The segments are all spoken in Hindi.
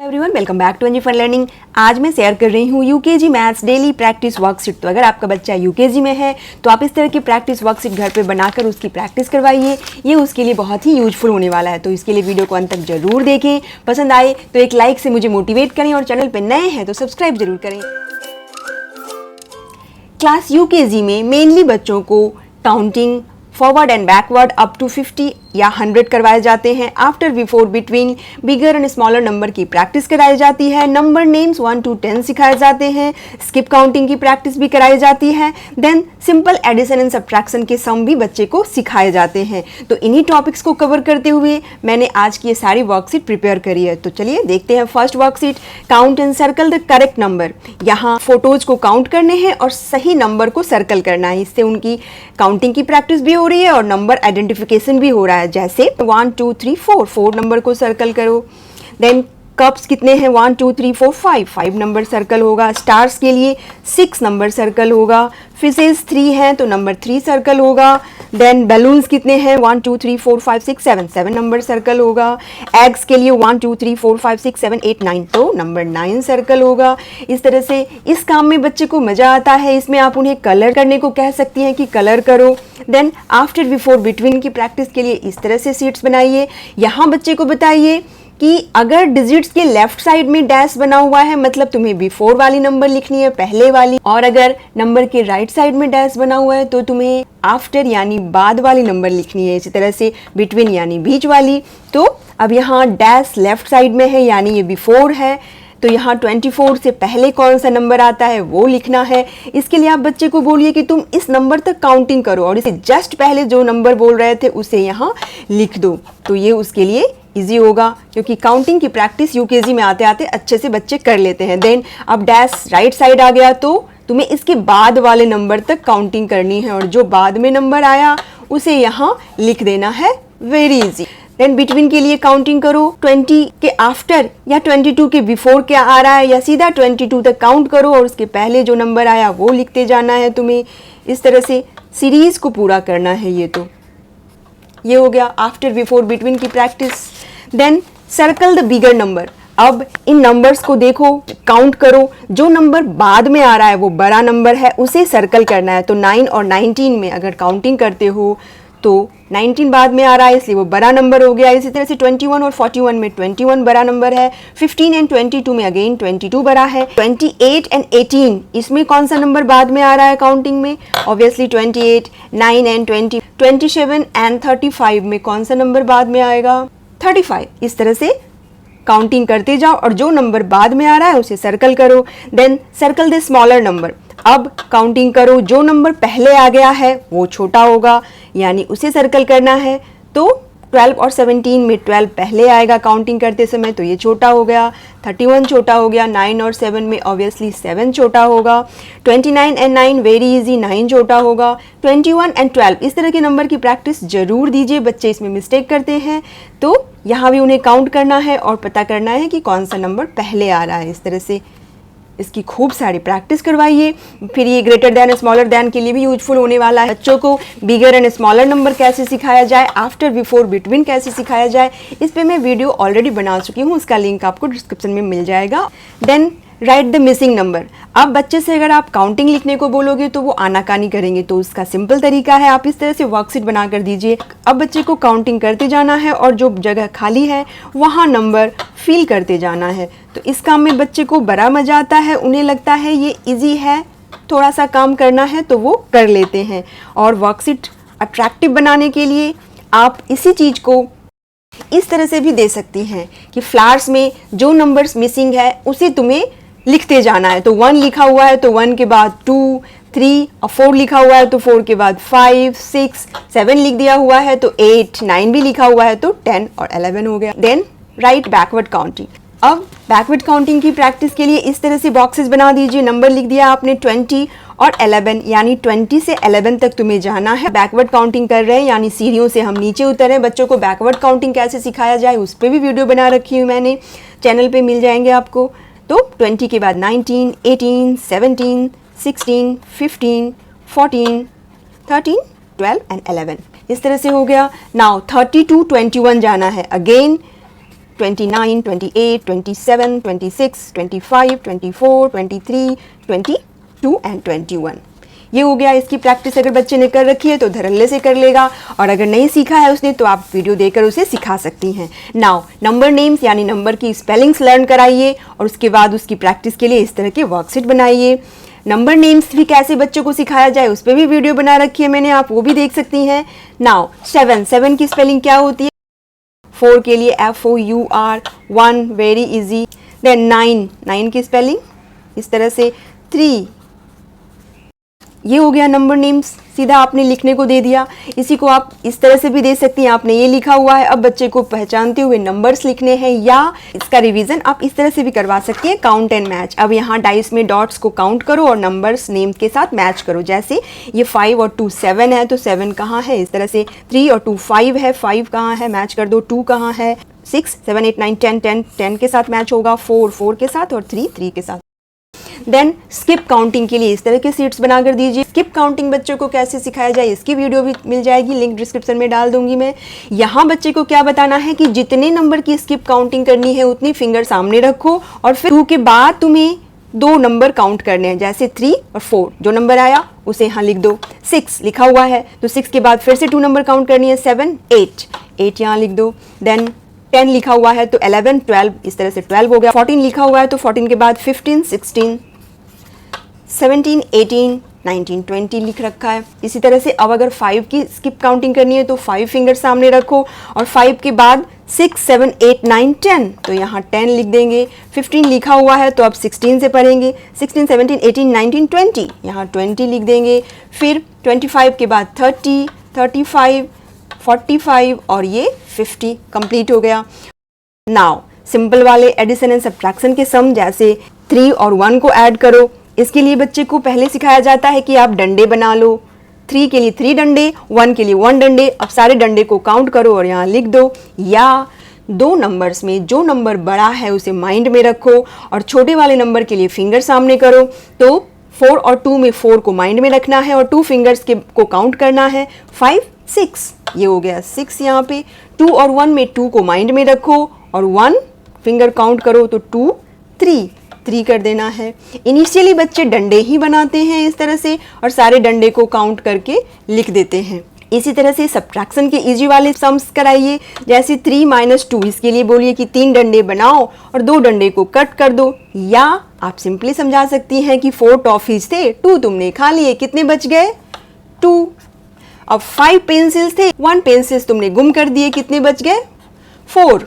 Everyone, welcome back to NG fun learning. आज मैं शेयर कर रही हूँ UKG maths daily practice worksheet. तो अगर आपका बच्चा यूकेजी में है तो आप इस तरह की प्रैक्टिस वर्कशीट घर पे बनाकर उसकी प्रैक्टिस करवाइए। ये उसके लिए बहुत ही यूजफुल होने वाला है। तो इसके लिए वीडियो को अंत तक जरूर देखें। पसंद आए तो एक लाइक से मुझे मोटिवेट करें और चैनल पर नए हैं तो सब्सक्राइब जरूर करें। क्लास यूकेजी में मेनली बच्चों को counting forward and backward up to 50 या 100 करवाए जाते हैं। After before between bigger and smaller number की प्रैक्टिस कराई जाती है। नंबर नेम्स 1 to 10 सिखाए जाते हैं। स्किप काउंटिंग की प्रैक्टिस भी कराई जाती है। Then simple addition and subtraction के सम भी बच्चे को सिखाए जाते हैं। तो इन्हीं टॉपिक्स को कवर करते हुए मैंने आज की ये सारी वर्कशीट प्रिपेयर करी है। तो चलिए देखते हैं first worksheet, count and circle the correct number. यहाँ फोटोज को काउंट करने हैं और सही नंबर को सर्कल करना है। इससे उनकी काउंटिंग की प्रैक्टिस भी हो रही है और नंबर आइडेंटिफिकेशन भी हो रहा है। जैसे 1 2 3 4 नंबर को सर्कल करो। देन कप्स कितने हैं 1 2 3 4 5 नंबर सर्कल होगा। स्टार्स के लिए 6 नंबर सर्कल होगा। फिशेस 3 हैं तो नंबर 3 सर्कल होगा। देन बैलून्स कितने हैं 1 2 3 4 5 6 7 नंबर सर्कल होगा। एग्स के लिए 1 2 3 4 5 6 7 8 9 तो नंबर 9 सर्कल होगा। इस तरह से इस काम में बच्चे को मज़ा आता है। इसमें आप उन्हें कलर करने को कह सकती हैं कि कलर करो। देन आफ्टर बिफोर बिटवीन की प्रैक्टिस के लिए इस तरह से शीट्स बनाइए। यहाँ बच्चे को बताइए कि अगर डिजिट्स के लेफ्ट साइड में डैश बना हुआ है मतलब तुम्हें बिफोर वाली नंबर लिखनी है, पहले वाली, और अगर नंबर के राइट साइड में डैश बना हुआ है तो तुम्हें आफ्टर यानी बाद वाली नंबर लिखनी है। इसी तरह से बिटवीन यानी बीच वाली। तो अब यहाँ डैश लेफ्ट साइड में है यानी ये बिफोर है। तो यहाँ 24 से पहले कौन सा नंबर आता है वो लिखना है। इसके लिए आप बच्चे को बोलिए कि तुम इस नंबर तक काउंटिंग करो और इसे जस्ट पहले जो नंबर बोल रहे थे उसे यहाँ लिख दो। तो ये उसके लिए इजी होगा क्योंकि काउंटिंग की प्रैक्टिस यूकेजी में आते आते अच्छे से बच्चे कर लेते हैं। देन अब डैश राइट साइड आ गया तो तुम्हें इसके बाद वाले नंबर तक काउंटिंग करनी है और जो बाद में नंबर आया उसे यहाँ लिख देना है। Very easy. देन बिटवीन के लिए काउंटिंग करो। 20 के आफ्टर या 22 के बिफोर क्या आ रहा है या सीधा 22 तक काउंट करो और उसके पहले जो नंबर आया वो लिखते जाना है तुम्हें। इस तरह से सीरीज को पूरा करना है। ये हो गया आफ्टर बिफोर बिटवीन की practice. Then circle the bigger number. अब इन नंबर्स को देखो, काउंट करो। जो नंबर बाद में आ रहा है वो बड़ा नंबर है, उसे सर्कल करना है। तो 9 और 19 में अगर काउंटिंग करते हो तो 19 बाद में आ रहा है इसलिए वो बड़ा नंबर हो गया। इसी तरह से 21 और 41 में 21 बड़ा नंबर है। 15 एंड 22 में अगेन 22 बड़ा है। 28 एंड 18 इसमें कौन सा नंबर बाद में आ रहा है काउंटिंग में? Obviously 28, 9 and 20। 27 एंड 35 में कौन सा नंबर बाद में आएगा? 35। इस तरह से काउंटिंग करते जाओ और जो नंबर बाद में आ रहा है उसे सर्कल करो। Then circle the smaller number. अब काउंटिंग करो, जो नंबर पहले आ गया है वो छोटा होगा यानी उसे सर्कल करना है। तो 12 और 17 में 12 पहले आएगा काउंटिंग करते समय तो ये छोटा हो गया। 31 छोटा हो गया। 9 और 7 में ऑब्वियसली 7 छोटा होगा। 29 एंड 9 वेरी इजी, 9 छोटा होगा। 21 एंड 12 इस तरह के नंबर की प्रैक्टिस जरूर दीजिए। बच्चे इसमें मिस्टेक करते हैं तो यहाँ भी उन्हें काउंट करना है और पता करना है कि कौन सा नंबर पहले आ रहा है। इस तरह से इसकी खूब सारी प्रैक्टिस करवाइए। फिर ये ग्रेटर दैन स्मॉलर दैन के लिए भी यूजफुल होने वाला है। बच्चों को बिगर एंड स्मॉलर नंबर कैसे सिखाया जाए, आफ्टर बिफोर बिटवीन कैसे सिखाया जाए, इस पे मैं वीडियो ऑलरेडी बना चुकी हूँ। उसका लिंक आपको डिस्क्रिप्शन में मिल जाएगा। Then write the missing number. अब बच्चे से अगर आप काउंटिंग लिखने को बोलोगे तो वो आनाकानी करेंगे। तो उसका सिंपल तरीका है, आप इस तरह से वर्कशीट बना कर दीजिए। अब बच्चे को काउंटिंग करते जाना है और जो जगह खाली है वहाँ नंबर फिल करते जाना है। तो इस काम में बच्चे को बड़ा मज़ा आता है। उन्हें लगता है ये इजी है, थोड़ा सा काम करना है तो वो कर लेते हैं। और वर्कशीट अट्रैक्टिव बनाने के लिए आप इसी चीज़ को इस तरह से भी दे सकती हैं कि फ्लावर्स में जो नंबर्स मिसिंग है उसे तुम्हें लिखते जाना है। तो 1 लिखा हुआ है तो 1 के बाद 2, 3 और 4 लिखा हुआ है तो 4 के बाद 5, 6, 7 लिख दिया हुआ है तो 8, 9 भी लिखा हुआ है तो 10 और 11 हो गया। Then write backward counting. अब बैकवर्ड काउंटिंग की प्रैक्टिस के लिए इस तरह से बॉक्सेस बना दीजिए। नंबर लिख दिया आपने 20 और 11 यानी 20 से 11 तक तुम्हें जाना है। बैकवर्ड काउंटिंग कर रहे हैं यानी सीढ़ियों से हम नीचे उतर रहे हैं। बच्चों को बैकवर्ड काउंटिंग कैसे सिखाया जाए उस पर भी वीडियो बना रखी हूँ मैंने, चैनल पे मिल जाएंगे आपको। तो 20 के बाद 19, 18, 17, 16, 15, 14, 13, 12 एंड 11 इस तरह से हो गया। नाउ 30 to 21 जाना है। Again 29, 28, 27, 26, 25, 24, 23, 22 and 21। ये हो गया इसकी प्रैक्टिस। अगर बच्चे ने कर रखी है तो धड़ल्ले से कर लेगा, और अगर नहीं सीखा है उसने तो आप वीडियो देखकर उसे सिखा सकती हैं। नाउ नंबर नेम्स यानी नंबर की स्पेलिंग्स लर्न कराइए, और उसके बाद उसकी प्रैक्टिस के लिए इस तरह के वर्कशीट बनाइए। नंबर नेम्स भी कैसे बच्चों को सिखाया जाए उस पर भी वीडियो बना रखी है मैंने, आप वो भी देख सकती हैं। नाउ 7 की स्पेलिंग क्या होती है? 4 के लिए FOUR, 1 वेरी इजी। देन 9 की स्पेलिंग इस तरह से 3। ये हो गया नंबर नेम्स, सीधा आपने लिखने को दे दिया। इसी को आप इस तरह से भी दे सकती हैं, आपने ये लिखा हुआ है, अब बच्चे को पहचानते हुए नंबर्स लिखने हैं, या इसका रिवीजन आप इस तरह से भी करवा सकती हैं, काउंट एंड मैच। अब यहाँ डाइस में डॉट्स को काउंट करो और नंबर्स नेम के साथ मैच करो। जैसे ये 5 और 2 7 है, तो 7 कहाँ है? इस तरह से 3 और 2 5 है, 5 कहाँ है? मैच कर दो। 2 कहाँ है? 6 7 8 9 10 10 के साथ मैच होगा, 4 के साथ, और 3 के साथ। देन स्किप काउंटिंग के लिए इस तरह के सीट्स बनाकर दीजिए। स्किप काउंटिंग बच्चों को कैसे सिखाया जाए इसकी वीडियो भी मिल जाएगी, लिंक डिस्क्रिप्शन में डाल दूंगी मैं। यहाँ बच्चे को क्या बताना है कि जितने नंबर की स्किप काउंटिंग करनी है उतनी फिंगर सामने रखो, और फिर 2 के बाद तुम्हें 2 नंबर काउंट करने हैं, जैसे 3 और 4। जो नंबर आया उसे यहाँ लिख दो। 6 लिखा हुआ है तो 6 के बाद फिर से 2 नंबर काउंट करनी है, 7 8 यहाँ लिख दो। देन 10 लिखा हुआ है तो 11 12, इस तरह से 12 हो गया। 14 लिखा हुआ है तो 14 के बाद 15 16 17 18 19 20 लिख रखा है। इसी तरह से अब अगर 5 की स्किप काउंटिंग करनी है तो 5 फिंगर सामने रखो, और 5 के बाद 6 7 8 9 10, तो यहाँ 10 लिख देंगे। 15 लिखा हुआ है तो अब 16 से पढ़ेंगे, 16 17 18 19 20, यहाँ 20 लिख देंगे। फिर 25 के बाद 30 35 45 और ये 50 कंप्लीट हो गया। नाउ सिंपल वाले एडिशन एंड सब्ट्रैक्शन के सम, जैसे 3 और 1 को ऐड करो। इसके लिए बच्चे को पहले सिखाया जाता है कि आप डंडे बना लो। 3 के लिए 3 डंडे, 1 के लिए 1 डंडे। अब सारे डंडे को काउंट करो और यहाँ लिख दो, या 2 नंबर्स में जो नंबर बड़ा है उसे माइंड में रखो, और छोटे वाले नंबर के लिए फिंगर सामने करो। तो 4 और 2 में 4 को माइंड में रखना है और 2 फिंगर्स को काउंट करना है। 5 6, ये हो गया 6 यहाँ पे। 2 और 1 में 2 को माइंड में रखो और 1 फिंगर काउंट करो, तो 2 3 कर देना है। इनिशियली बच्चे डंडे ही बनाते हैं इस तरह से, और सारे डंडे को काउंट करके लिख देते हैं। इसी तरह से सब्ट्रैक्शन के इजी वाले सम्स कराइए, जैसे 3 - 2। इसके लिए बोलिए कि 3 डंडे बनाओ और 2 डंडे को कट कर दो, या आप सिंपली समझा सकती हैं कि 4 टॉफीज थे, 2 तुमने खा लिए, कितने बच गए? 2। अब 5 पेंसिल्स थे, 1 पेंसिल्स तुमने गुम कर दिए, कितने बच गए? 4।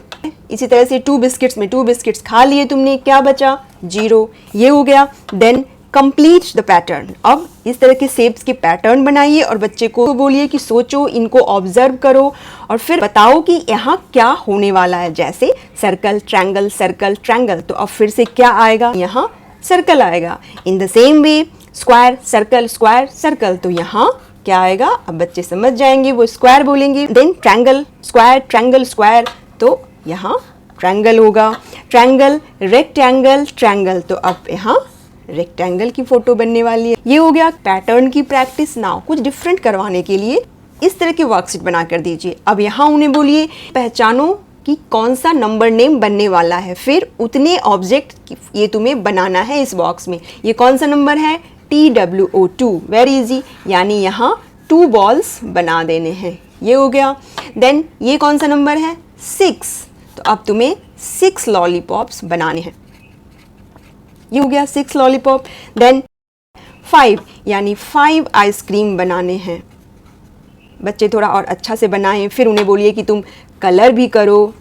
इसी तरह से 2 बिस्किट्स में 2 बिस्किट्स खा लिए तुमने, क्या बचा? 0। ये हो गया। Then complete the pattern. अब इस तरह के शेप्स के पैटर्न बनाइए और बच्चे को बोलिए कि सोचो, इनको ऑब्जर्व करो और फिर बताओ कि यहाँ क्या होने वाला है। जैसे सर्कल ट्रायंगल सर्कल ट्रायंगल, तो अब फिर से क्या आएगा? यहाँ सर्कल आएगा। In the same way square circle square circle, तो यहाँ क्या आएगा? अब बच्चे समझ जाएंगे, वो स्क्वायर बोलेंगे। देन ट्रायंगल स्क्वायर, तो यहाँ ट्रायंगल होगा। ट्रायंगल रेक्टेंगल ट्रायंगल, तो अब यहाँ रेक्टेंगल की फोटो बनने वाली है। ये हो गया पैटर्न की प्रैक्टिस। नाउ कुछ डिफरेंट करवाने के लिए इस तरह के वर्कशीट बना कर दीजिए। अब यहाँ उन्हें बोलिए पहचानो कि कौन सा नंबर नेम बनने वाला है, फिर उतने ऑब्जेक्ट ये तुम्हें बनाना है इस बॉक्स में। ये कौन सा नंबर है? TWO2, वेरी इजी, यानी यहाँ 2 बॉल्स बना देने हैं। ये हो गया। देन ये कौन सा नंबर है? 6, तो अब तुम्हें 6 लॉलीपॉप्स बनाने हैं। ये हो गया 6 लॉलीपॉप। देन 5, यानी 5 आइसक्रीम बनाने हैं। बच्चे थोड़ा और अच्छा से बनाएं, फिर उन्हें बोलिए कि तुम कलर भी करो।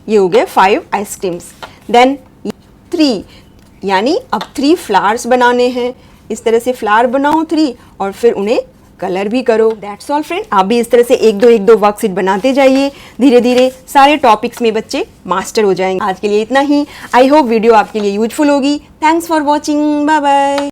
ये हो गया 5 आइसक्रीम्स। देन 3, यानी अब 3 फ्लावर्स बनाने हैं। इस तरह से फ्लावर बनाओ 3 और फिर उन्हें कलर भी करो। That's all friend. आप भी इस तरह से एक दो वर्कशीट बनाते जाइए, धीरे धीरे सारे टॉपिक्स में बच्चे मास्टर हो जाएंगे। आज के लिए इतना ही। आई होप वीडियो आपके लिए यूजफुल होगी। Thanks for watching, bye bye.